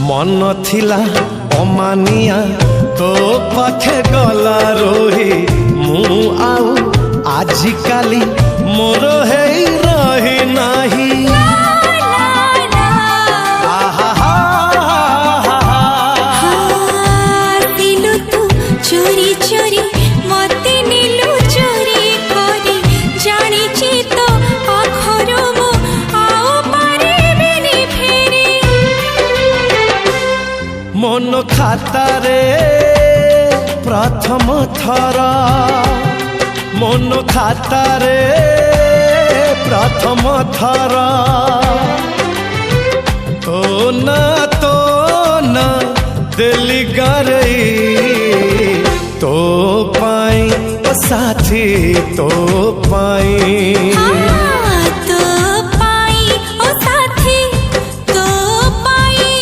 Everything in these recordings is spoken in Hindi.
मन थिला अमानिया तो पाखे गला रोही मु आउ आजिकाली मोर है रही नाही चोरी चोरी मते नीलू चोरी करी जानी ची तो आखरो मो आओ पारे बिनी फेरी मन खाता रे प्रथम थर मन खाता रे प्रथम थर तो ना दिली गरई तो पाई ओ साथी तो पाई तो पाई ओ साथी तो पाई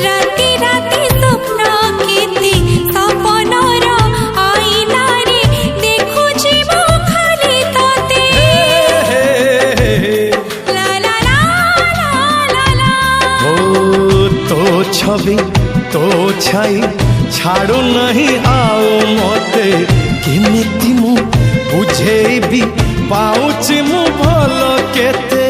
राती राती स्वप्न केते सपनर आईना रे देखुछि मो खाली तते ला ला ला ला ला ओ तो छवि तो छाई छाड़ू नहीं आओ मते केमिति मु बुझेबी पाउछि मु भल केते